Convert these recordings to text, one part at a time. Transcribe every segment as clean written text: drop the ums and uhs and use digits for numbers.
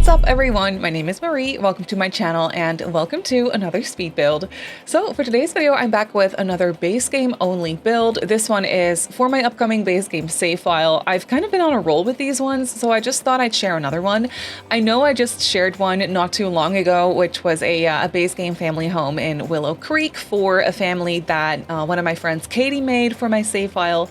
What's up everyone, my name is Marie, welcome to my channel and welcome to another speed build. So for today's video I'm back with another base game only build. This one is for my upcoming base game save file. I've kind of been on a roll with these ones, so I just thought I'd share another one. I know I just shared one not too long ago, which was a base game family home in Willow Creek for a family that one of my friends Katie made for my save file.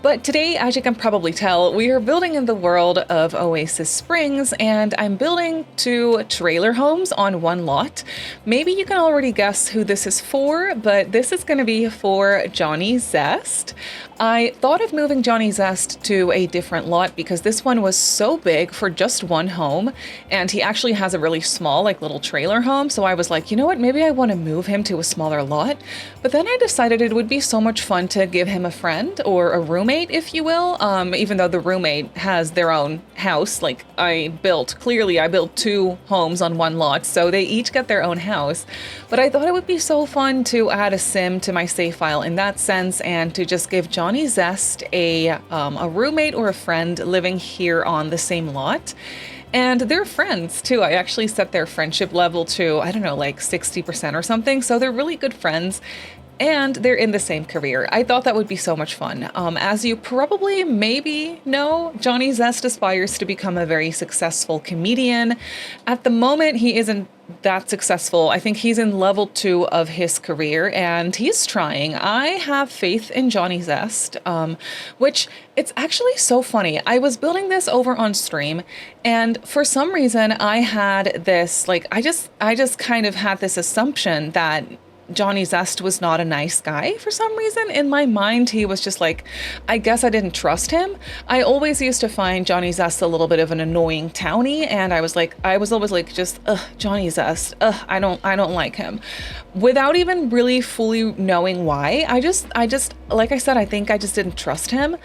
But today, as you can probably tell, we are building in the world of Oasis Springs, and I'm building 2 trailer homes on one lot. Maybe you can already guess who this is for, but this is going to be for Johnny Zest. I thought of moving Johnny Zest to a different lot because this one was so big for just one home, and he actually has a really small, like, little trailer home, so I was like, you know what, maybe I want to move him to a smaller lot. But then I decided it would be so much fun to give him a friend or a roommate, if you will, even though the roommate has their own house. Like, I built 2 homes on one lot, so they each get their own house. But I thought it would be so fun to add a sim to my save file in that sense, and to just give Johnny Zest a roommate or a friend living here on the same lot. And they're friends too. I actually set their friendship level to, I don't know, like 60% or something, so they're really good friends. And they're in the same career. I thought that would be so much fun. As you probably maybe know, Johnny Zest aspires to become a very successful comedian. At the moment, he isn't that successful. I think he's in level 2 of his career, and he's trying. I have faith in Johnny Zest, which it's actually so funny. I was building this over on stream, and for some reason I had this, like, I just kind of had this assumption that Johnny Zest was not a nice guy for some reason. In my mind, he was just like, I guess I didn't trust him. I always used to find Johnny Zest a little bit of an annoying townie, and I was always like, just, Johnny Zest, I don't like him. Without even really fully knowing why. I just, like I said, I think I just didn't trust him.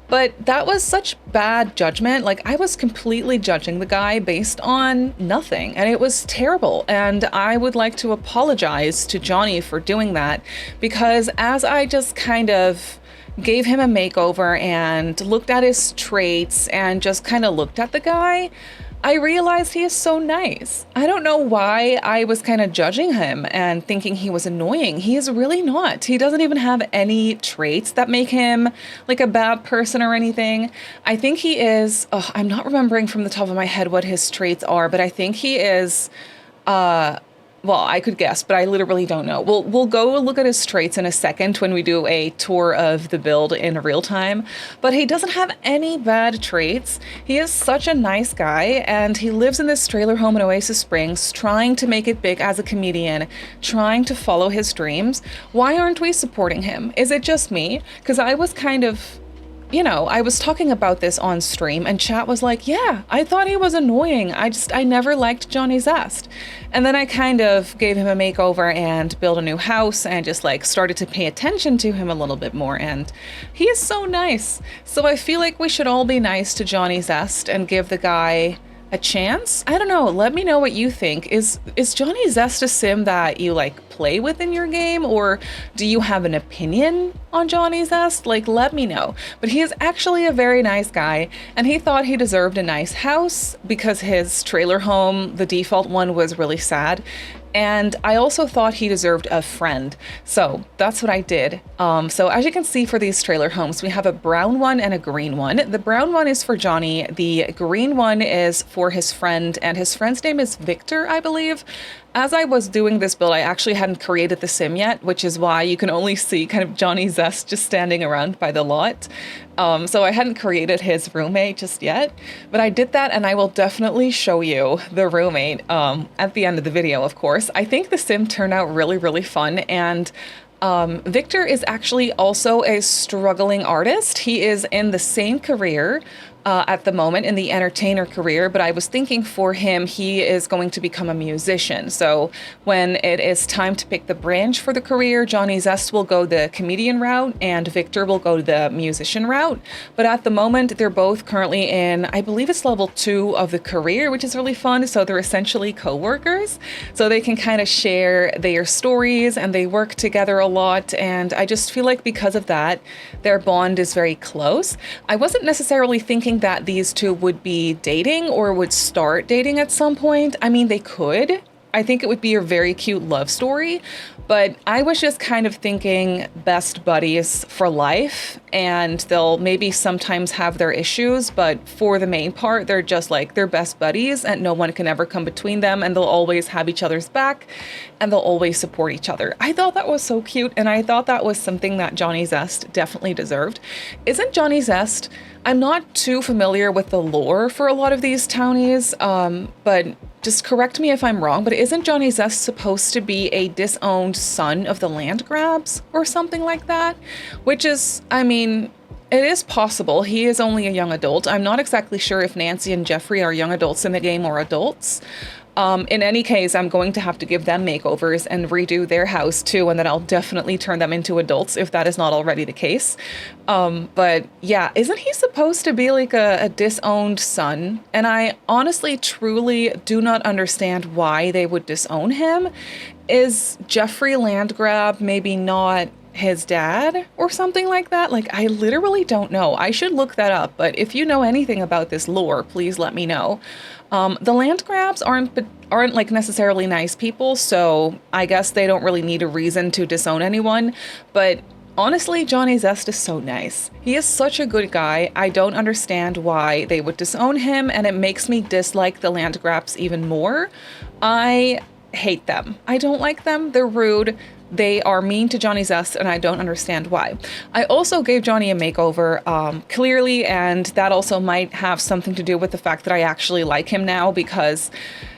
But that was such bad judgment. Like, I was completely judging the guy based on nothing, and it was terrible. And I would like to apologize to Johnny for doing that, because as I just kind of gave him a makeover and looked at his traits and just kind of looked at the guy, I realized he is so nice. I don't know why I was kind of judging him and thinking he was annoying. He is really not. He doesn't even have any traits that make him like a bad person or anything. I think he is, I'm not remembering from the top of my head what his traits are, but I think he is, well, I could guess, but I literally don't know. We'll go look at his traits in a second when we do a tour of the build in real time. But he doesn't have any bad traits. He is such a nice guy, and he lives in this trailer home in Oasis Springs, trying to make it big as a comedian, trying to follow his dreams. Why aren't we supporting him? Is it just me? Because I was kind of, you know, I was talking about this on stream, and chat was like, yeah, I thought he was annoying. I never liked Johnny Zest. And then I kind of gave him a makeover and built a new house and just like started to pay attention to him a little bit more, and he is so nice. So I feel like we should all be nice to Johnny Zest and give the guy a chance. I don't know, let me know what you think. Is Johnny Zest a sim that you like play with in your game, or do you have an opinion on Johnny Zest? Like, let me know. But he is actually a very nice guy, and he thought he deserved a nice house because his trailer home, the default one, was really sad. And I also thought he deserved a friend. So that's what I did. So as you can see for these trailer homes, we have a brown one and a green one. The brown one is for Johnny. The green one is for his friend, and his friend's name is Victor, I believe. As I was doing this build, I actually hadn't created the sim yet, which is why you can only see kind of Johnny Zest just standing around by the lot. So I hadn't created his roommate just yet, but I did that, and I will definitely show you the roommate at the end of the video, of course. I think the sim turned out really, really fun, and Victor is actually also a struggling artist. He is in the same career at the moment, in the entertainer career, but I was thinking for him, he is going to become a musician. So when it is time to pick the branch for the career, Johnny Zest will go the comedian route and Victor will go the musician route. But at the moment, they're both currently in, I believe it's level 2 of the career, which is really fun. So they're essentially co-workers. So they can kind of share their stories and they work together a lot. And I just feel like because of that, their bond is very close. I wasn't necessarily thinking thinking that these two would be dating or would start dating at some point. I mean, they could. I think it would be a very cute love story, but I was just kind of thinking best buddies for life, and they'll maybe sometimes have their issues, but for the main part, they're just like, they're best buddies and no one can ever come between them, and they'll always have each other's back and they'll always support each other. I thought that was so cute, and I thought that was something that Johnny Zest definitely deserved. Isn't Johnny Zest, I'm not too familiar with the lore for a lot of these townies, but just correct me if I'm wrong, but isn't Johnny Zest supposed to be a disowned son of the land grabs or something like that? Which is, I mean, it is possible. He is only a young adult. I'm not exactly sure if Nancy and Jeffrey are young adults in the game or adults. In any case, I'm going to have to give them makeovers and redo their house too, and then I'll definitely turn them into adults if that is not already the case. But yeah, isn't he supposed to be like a disowned son? And I honestly, truly do not understand why they would disown him. Is Jeffrey Landgrab maybe not his dad or something like that? Like, I literally don't know. I should look that up, but if you know anything about this lore, please let me know. The Landgrabs aren't like necessarily nice people, so I guess they don't really need a reason to disown anyone, but honestly, Johnny Zest is so nice. He is such a good guy. I don't understand why they would disown him, and it makes me dislike the Landgrabs even more. I hate them. I don't like them. They're rude. They are mean to Johnny Zest, and I don't understand why. I also gave Johnny a makeover, clearly, and that also might have something to do with the fact that I actually like him now, because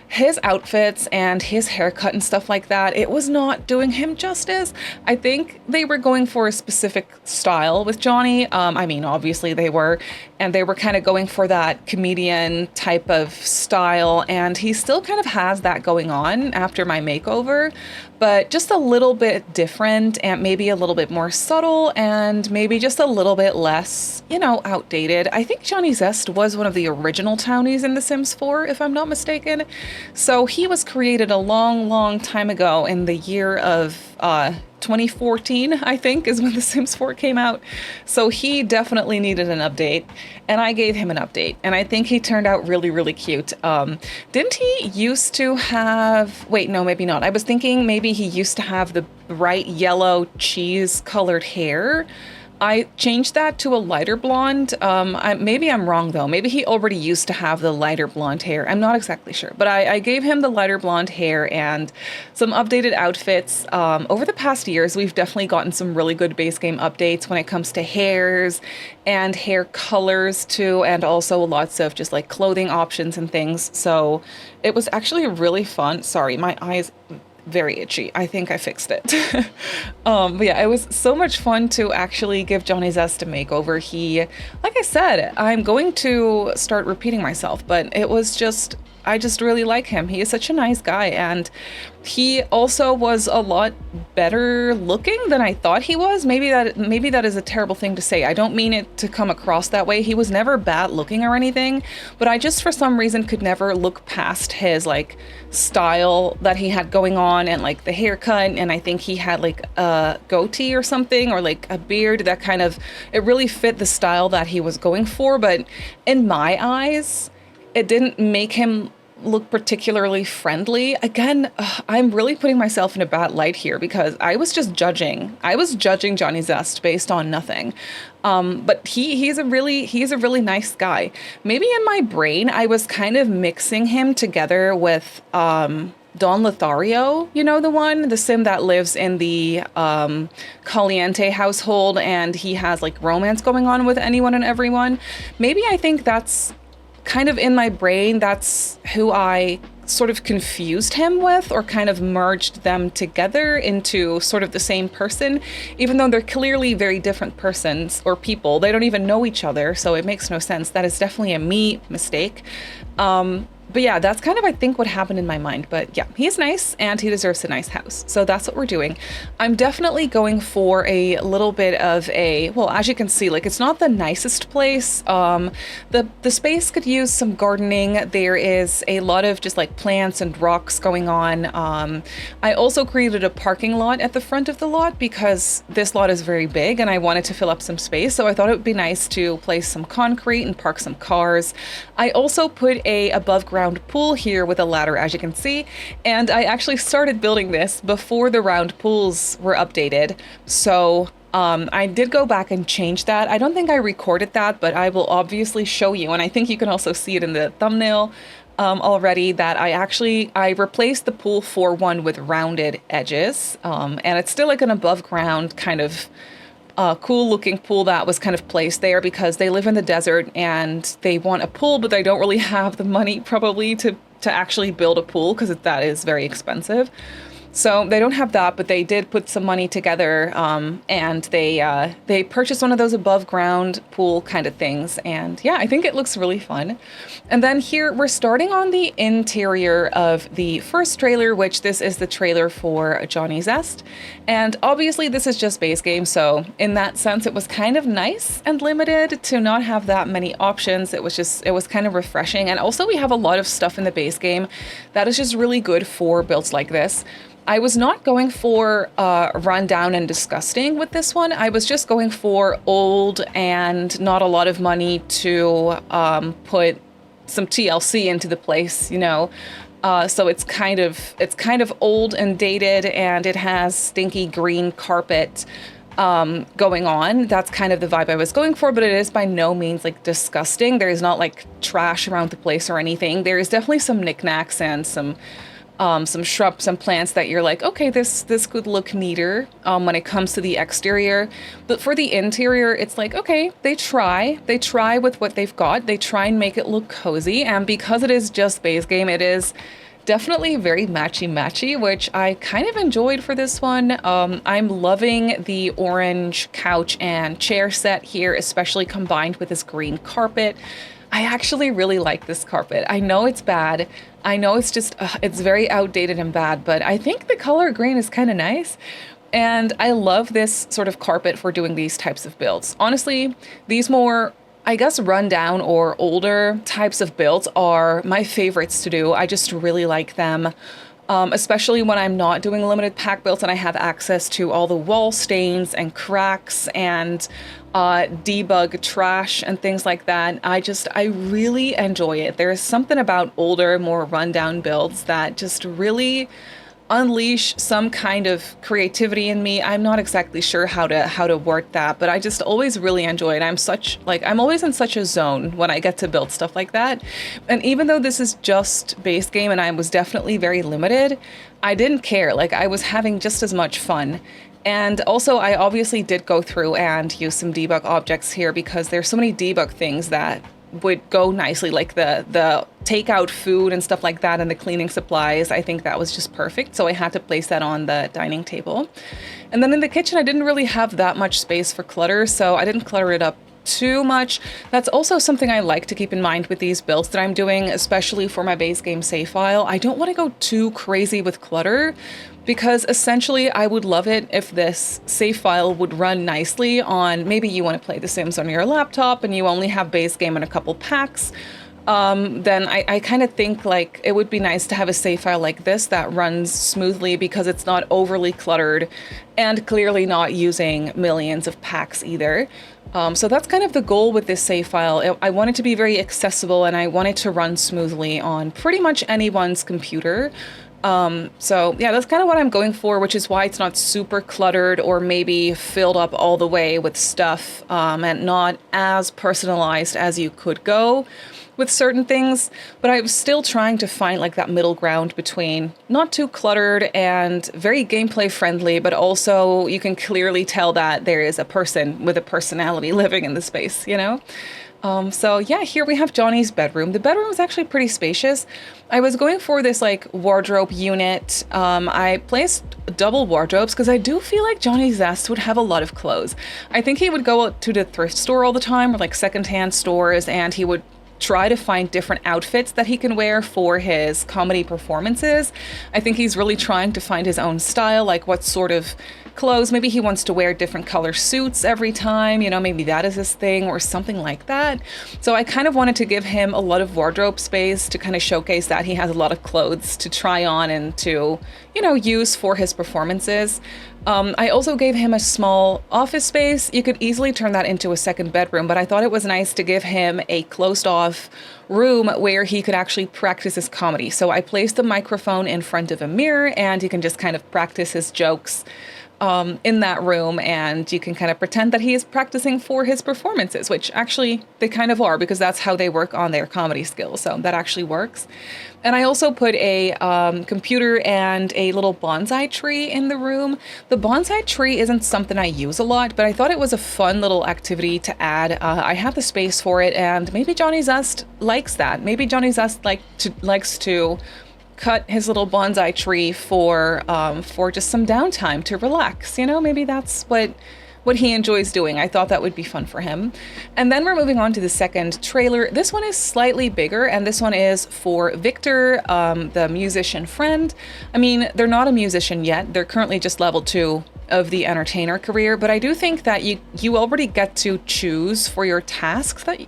his outfits and his haircut and stuff like that, it was not doing him justice. I think they were going for a specific style with Johnny. I mean, obviously they were, and they were kind of going for that comedian type of style, and he still kind of has that going on after my makeover, but just a little bit different and maybe a little bit more subtle and maybe just a little bit less, you know, outdated. I think Johnny Zest was one of the original townies in The Sims 4, if I'm not mistaken. So he was created a long, long time ago in the year of 2014, I think, is when The Sims 4 came out. So he definitely needed an update, and I gave him an update, and I think he turned out really, really cute. Didn't he used to have, wait, no, maybe not. I was thinking maybe he used to have the bright yellow cheese-colored hair. I changed that to a lighter blonde. Maybe I'm wrong though. Maybe he already used to have the lighter blonde hair. I'm not exactly sure, but I gave him the lighter blonde hair and some updated outfits. Over the past years, we've definitely gotten some really good base game updates when it comes to hairs and hair colors too, and also lots of just like clothing options and things. So it was actually really fun. Sorry, my eyes very itchy. I think I fixed it. But yeah, it was so much fun to actually give Johnny Zest a makeover. He, like I said, I'm going to start repeating myself, but it was just, I just really like him. He is such a nice guy, and he also was a lot better looking than I thought he was. Maybe that is a terrible thing to say. I don't mean it to come across that way. He was never bad looking or anything, but I just for some reason could never look past his like style that he had going on and like the haircut, and I think he had like a goatee or something, or like a beard that kind of, it really fit the style that he was going for, but in my eyes, it didn't make him look particularly friendly. Again, I'm really putting myself in a bad light here because I was just judging. I was judging Johnny Zest based on nothing. But he's a really nice guy. Maybe in my brain, I was kind of mixing him together with Don Lothario, you know, the sim that lives in the Caliente household, and he has like romance going on with anyone and everyone. Maybe I think that's kind of in my brain, that's who I sort of confused him with, or kind of merged them together into sort of the same person, even though they're clearly very different persons or people. They don't even know each other, so it makes no sense. That is definitely a me mistake. But yeah, that's kind of, I think, what happened in my mind. But yeah, he's nice and he deserves a nice house. So that's what we're doing. I'm definitely going for a little bit of a, well, as you can see, like it's not the nicest place. The space could use some gardening. There is a lot of just like plants and rocks going on. I also created a parking lot at the front of the lot because this lot is very big and I wanted to fill up some space. So I thought it would be nice to place some concrete and park some cars. I also put a above ground pool here with a ladder, as you can see, and I actually started building this before the round pools were updated. So I did go back and change that. I don't think I recorded that, but I will obviously show you, and I think you can also see it in the thumbnail already, that I replaced the pool for one with rounded edges, and it's still like an above ground kind of cool looking pool that was kind of placed there because they live in the desert and they want a pool, but they don't really have the money probably to actually build a pool because that is very expensive. So they don't have that, but they did put some money together, and they purchased one of those above ground pool kind of things. And yeah, I think it looks really fun. And then here we're starting on the interior of the first trailer, which this is the trailer for Johnny Zest. And obviously this is just base game, so in that sense it was kind of nice and limited to not have that many options. It was kind of refreshing. And also we have a lot of stuff in the base game that is just really good for builds like this. I was not going for rundown and disgusting with this one. I was just going for old and not a lot of money to put some TLC into the place, you know. So it's kind of old and dated, and it has stinky green carpet going on. That's kind of the vibe I was going for, but it is by no means like disgusting. There is not like trash around the place or anything. There is definitely some knickknacks and some shrubs and plants that you're like, okay, this could look neater when it comes to the exterior. But for the interior, it's like, okay, they try with what they've got. They try and make it look cozy. And because it is just base game, it is definitely very matchy, which I kind of enjoyed for this one. I'm loving the orange couch and chair set here, especially combined with this green carpet. I actually really like this carpet. I know it's bad. I know it's just, it's very outdated and bad, but I think the color green is kind of nice. And I love this sort of carpet for doing these types of builds. Honestly, these more, I guess, rundown or older types of builds are my favorites to do. I just really like them. Especially when I'm not doing limited pack builds and I have access to all the wall stains and cracks and debug trash and things like that. I really enjoy it. There is something about older, more rundown builds that just really unleash some kind of creativity in me. I'm not exactly sure how to word that, but I just always really enjoy it. I'm always in such a zone when I get to build stuff like that. And even though this is just base game and I was definitely very limited, I didn't care. Like, I was having just as much fun. And also, I obviously did go through and use some debug objects here because there's so many debug things that would go nicely, like the takeout food and stuff like that, and the cleaning supplies. I think that was just perfect, so I had to place that on the dining table. And then in the kitchen, I didn't really have that much space for clutter, so I didn't clutter it up too much. That's also something I like to keep in mind with these builds that I'm doing, especially for my base game save file. I don't want to go too crazy with clutter, because essentially I would love it if this save file would run nicely on, maybe you want to play The Sims on your laptop and you only have base game and a couple packs. Then I kind of think like it would be nice to have a save file like this that runs smoothly because it's not overly cluttered and clearly not using millions of packs either. So that's kind of the goal with this save file. I want it to be very accessible and I want it to run smoothly on pretty much anyone's computer. So yeah, that's kind of what I'm going for, which is why it's not super cluttered or maybe filled up all the way with stuff, and not as personalized as you could go with certain things. But I was still trying to find like that middle ground between not too cluttered and very gameplay friendly, but also you can clearly tell that there is a person with a personality living in the space, you know? So yeah, here we have Johnny's bedroom. The bedroom is actually pretty spacious. I was going for this like wardrobe unit. I placed double wardrobes because I do feel like Johnny Zest would have a lot of clothes. I think he would go out to the thrift store all the time or like secondhand stores, and he would try to find different outfits that he can wear for his comedy performances. I think he's really trying to find his own style, like what sort of clothes. Maybe he wants to wear different color suits every time, you know, maybe that is his thing or something like that. So I kind of wanted to give him a lot of wardrobe space to kind of showcase that he has a lot of clothes to try on and to, you know, use for his performances. I also gave him a small office space. You could easily turn that into a second bedroom, but I thought it was nice to give him a closed off room where he could actually practice his comedy. So I placed the microphone in front of a mirror and he can just kind of practice his jokes in that room, and you can kind of pretend that he is practicing for his performances, which actually they kind of are, because that's how they work on their comedy skills. So that actually works. And I also put a computer and a little bonsai tree in the room. The bonsai tree isn't something I use a lot, but I thought it was a fun little activity to add. I have the space for it, and maybe Johnny Zest likes that. Maybe Johnny Zest likes to cut his little bonsai tree for just some downtime to relax. You know, maybe that's what he enjoys doing. I thought that would be fun for him. And then we're moving on to the second trailer. This one is slightly bigger, and this one is for Victor, the musician friend. I mean, they're not a musician yet. They're currently just level 2 of the entertainer career, but I do think that you already get to choose for your tasks that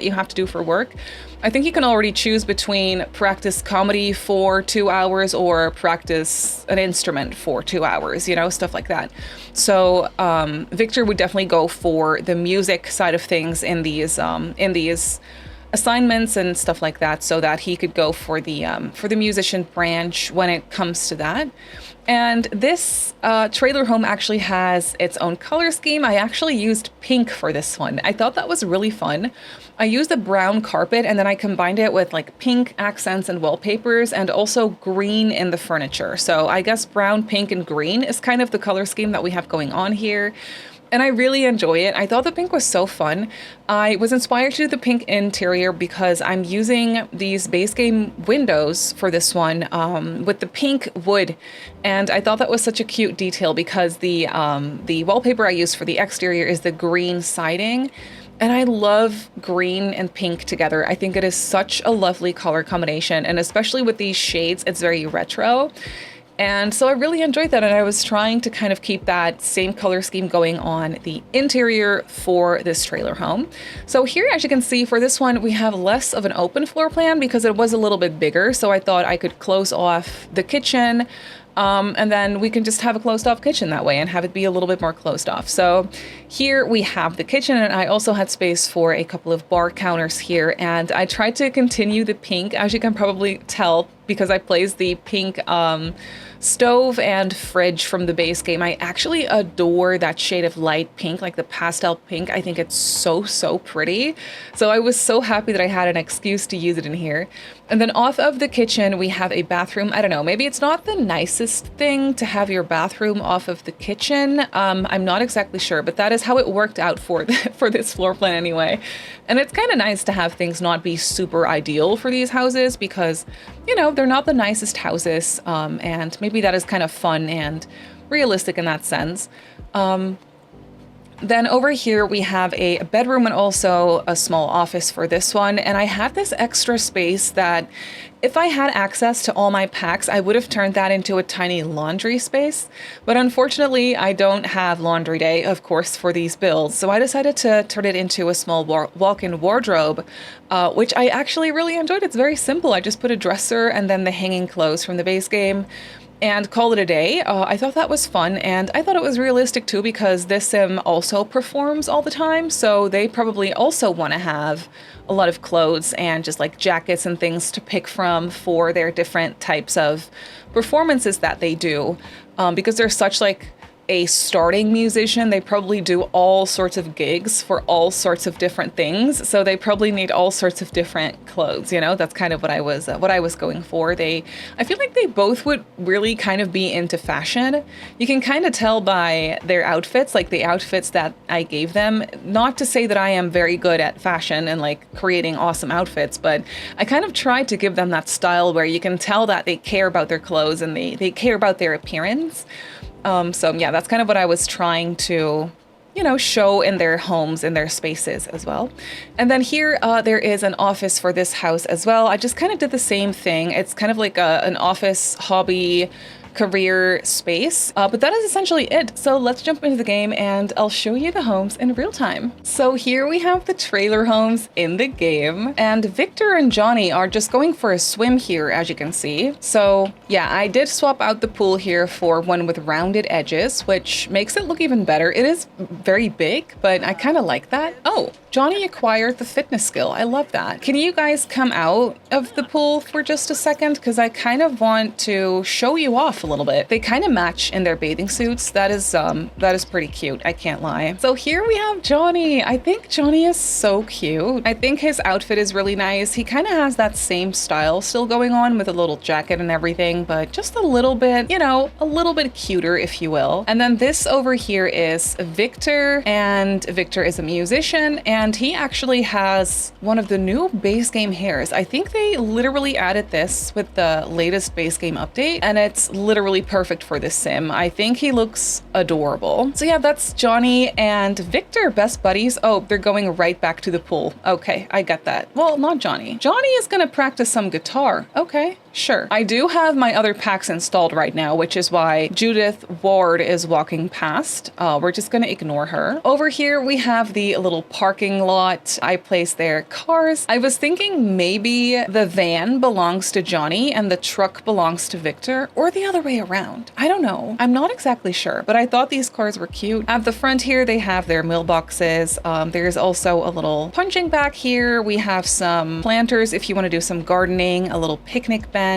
you have to do for work. I think you can already choose between practice comedy for 2 hours or practice an instrument for 2 hours, you know, stuff like that. So Victor would definitely go for the music side of things in these assignments and stuff like that, so that he could go for the musician branch when it comes to that. And this trailer home actually has its own color scheme. I actually used pink for this one. I thought that was really fun. I used a brown carpet and then I combined it with like pink accents and wallpapers and also green in the furniture. So I guess brown, pink, and green is kind of the color scheme that we have going on here. And I really enjoy it. I thought the pink was so fun. I was inspired to do the pink interior because I'm using these base game windows for this one with the pink wood. And I thought that was such a cute detail because the wallpaper I used for the exterior is the green siding. And I love green and pink together. I think it is such a lovely color combination. And especially with these shades, it's very retro. And so I really enjoyed that, and I was trying to kind of keep that same color scheme going on the interior for this trailer home. So here, as you can see, for this one, we have less of an open floor plan because it was a little bit bigger. So I thought I could close off the kitchen, and then we can just have a closed off kitchen that way and have it be a little bit more closed off. So here we have the kitchen, and I also had space for a couple of bar counters here. And I tried to continue the pink, as you can probably tell, because I placed the pink stove and fridge from the base game. I actually adore that shade of light pink, like the pastel pink. I think it's so, so pretty. So I was so happy that I had an excuse to use it in here. And then off of the kitchen, we have a bathroom. I don't know, maybe it's not the nicest thing to have your bathroom off of the kitchen. I'm not exactly sure, but that is how it worked out for this floor plan anyway. And it's kind of nice to have things not be super ideal for these houses because, you know, they're not the nicest houses, and maybe that is kind of fun and realistic in that sense. Then over here we have a bedroom and also a small office for this one. And I have this extra space that if I had access to all my packs, I would have turned that into a tiny laundry space. But unfortunately, I don't have laundry day, of course, for these builds. So I decided to turn it into a small walk-in wardrobe, which I actually really enjoyed. It's very simple. I just put a dresser and then the hanging clothes from the base game and call it a day. I thought that was fun, and I thought it was realistic too because this sim also performs all the time, so they probably also want to have a lot of clothes and just like jackets and things to pick from for their different types of performances that they do, because they're such like a starting musician. They probably do all sorts of gigs for all sorts of different things, so they probably need all sorts of different clothes, you know. That's kind of what I was going for. I feel like they both would really kind of be into fashion. You can kind of tell by their outfits, like the outfits that I gave them. Not to say that I am very good at fashion and like creating awesome outfits, but I kind of tried to give them that style where you can tell that they care about their clothes and they care about their appearance. So yeah, that's kind of what I was trying to, you know, show in their homes, in their spaces as well. And then here, there is an office for this house as well. I just kind of did the same thing. It's kind of like an office hobby career space, but that is essentially it. So let's jump into the game and I'll show you the homes in real time. So here we have the trailer homes in the game, and Victor and Johnny are just going for a swim here, as you can see. So yeah, I did swap out the pool here for one with rounded edges, which makes it look even better. It is very big, but I kind of like that. Oh, Johnny acquired the fitness skill. I love that. Can you guys come out of the pool for just a second? Because I kind of want to show you off a little bit. They kind of match in their bathing suits. That is pretty cute. I can't lie. So here we have Johnny. I think Johnny is so cute. I think his outfit is really nice. He kind of has that same style still going on with a little jacket and everything, but just a little bit, you know, a little bit cuter, if you will. And then this over here is Victor, and Victor is a musician, and he actually has one of the new base game hairs. I think they literally added this with the latest base game update, and it's literally perfect for this sim. I think he looks adorable. So yeah, that's Johnny and Victor, best buddies. Oh, they're going right back to the pool. Okay, I get that. Well, not Johnny. Johnny is gonna practice some guitar. Okay. Sure. I do have my other packs installed right now, which is why Judith Ward is walking past. We're just going to ignore her. Over here, we have the little parking lot. I placed their cars. I was thinking maybe the van belongs to Johnny and the truck belongs to Victor, or the other way around. I don't know. I'm not exactly sure, but I thought these cars were cute. At the front here, they have their mailboxes. There's also a little punching bag here. We have some planters if you want to do some gardening, a little picnic bench,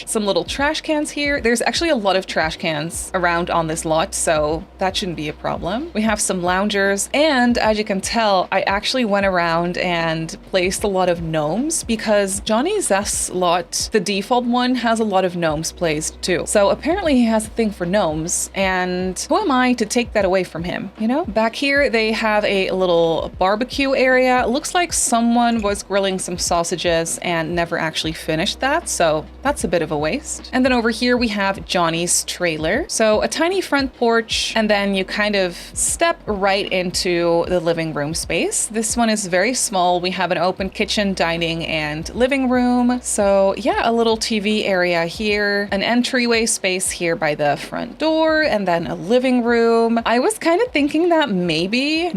some little trash cans here. There's actually a lot of trash cans around on this lot, so that shouldn't be a problem. We have some loungers, and as you can tell, I actually went around and placed a lot of gnomes because Johnny Zest's lot, the default one, has a lot of gnomes placed too. So apparently he has a thing for gnomes, and who am I to take that away from him, you know? Back here, they have a little barbecue area. It looks like someone was grilling some sausages and never actually finished that, so that's a bit of a waste. And then over here we have Johnny's trailer. So a tiny front porch, and then you kind of step right into the living room space. This one is very small. We have an open kitchen, dining, and living room. So yeah, a little TV area here, an entryway space here by the front door, and then a living room. I was kind of thinking that maybe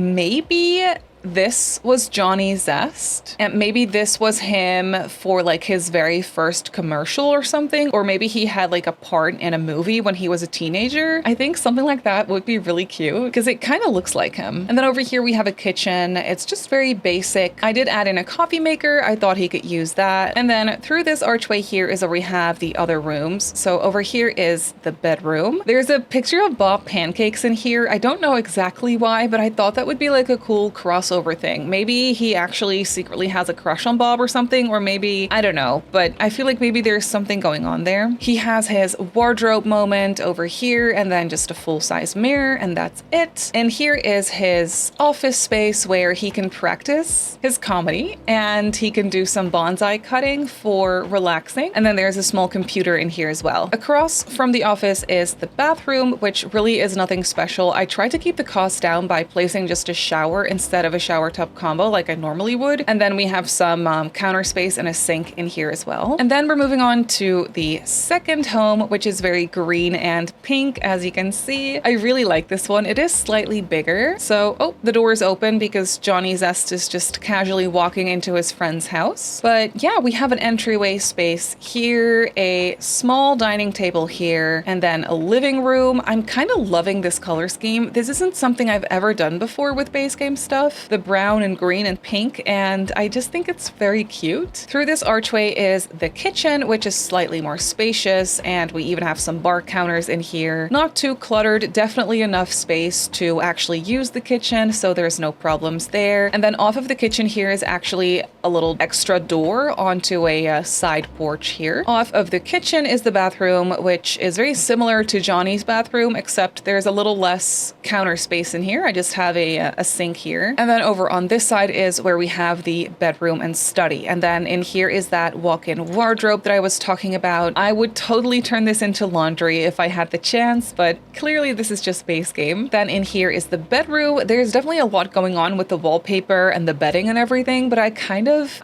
this was Johnny Zest, and maybe this was him for like his very first commercial or something, or maybe he had like a part in a movie when he was a teenager. I think something like that would be really cute because it kind of looks like him. And then over here we have a kitchen. It's just very basic. I did add in a coffee maker. I thought he could use that. And then through this archway here is where we have the other rooms. So over here is the bedroom. There's a picture of Bob Pancakes in here. I don't know exactly why, but I thought that would be like a cool crossover thing. Maybe he actually secretly has a crush on Bob or something, or maybe, I don't know, but I feel like maybe there's something going on there. He has his wardrobe moment over here, and then just a full-size mirror, and that's it. And here is his office space where he can practice his comedy, and he can do some bonsai cutting for relaxing. And then there's a small computer in here as well. Across from the office is the bathroom, which really is nothing special. I tried to keep the cost down by placing just a shower instead of a shower tub combo like I normally would. And then we have some counter space and a sink in here as well. And then we're moving on to the second home, which is very green and pink, as you can see. I really like this one. It is slightly bigger. So, oh, the door is open because Johnny Zest is just casually walking into his friend's house. But yeah, we have an entryway space here, a small dining table here, and then a living room. I'm kind of loving this color scheme. This isn't something I've ever done before with base game stuff. The brown and green and pink, and I just think it's very cute. Through this archway is the kitchen, which is slightly more spacious, and we even have some bar counters in here. Not too cluttered, definitely enough space to actually use the kitchen, so there's no problems there. And then off of the kitchen here is actually a little extra door onto a side porch here. Off of the kitchen is the bathroom, which is very similar to Johnny's bathroom, except there's a little less counter space in here. I just have a sink here. And then then over on this side is where we have the bedroom and study. And then in here is that walk-in wardrobe that I was talking about. I would totally turn this into laundry if I had the chance, but clearly this is just base game. Then in here is the bedroom. There's definitely a lot going on with the wallpaper and the bedding and everything, but I kind of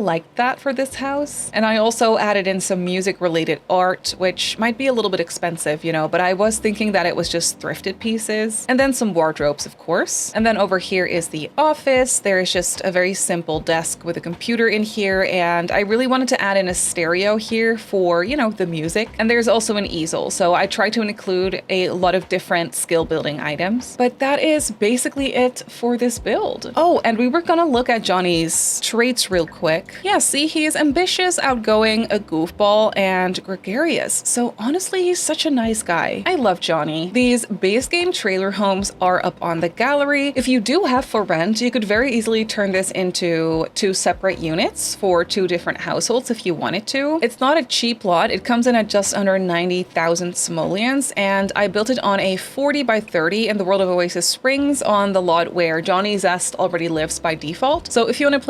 like that for this house. And I also added in some music related art, which might be a little bit expensive, you know, but I was thinking that it was just thrifted pieces. And then some wardrobes, of course. And then over here is the office. There is just a very simple desk with a computer in here, and I really wanted to add in a stereo here for, you know, the music. And there's also an easel, so I tried to include a lot of different skill building items. But that is basically it for this build. Oh, and we were gonna look at Johnny's traits real quick. Yeah, see, he is ambitious, outgoing, a goofball, and gregarious. So honestly, he's such a nice guy. I love Johnny. These base game trailer homes are up on the gallery. If you do have for rent, you could very easily turn this into 2 separate units for 2 different households if you wanted to. It's not a cheap lot. It comes in at just under 90,000 simoleons, and I built it on a 40 by 30 in the world of Oasis Springs on the lot where Johnny Zest already lives by default. So if you want to play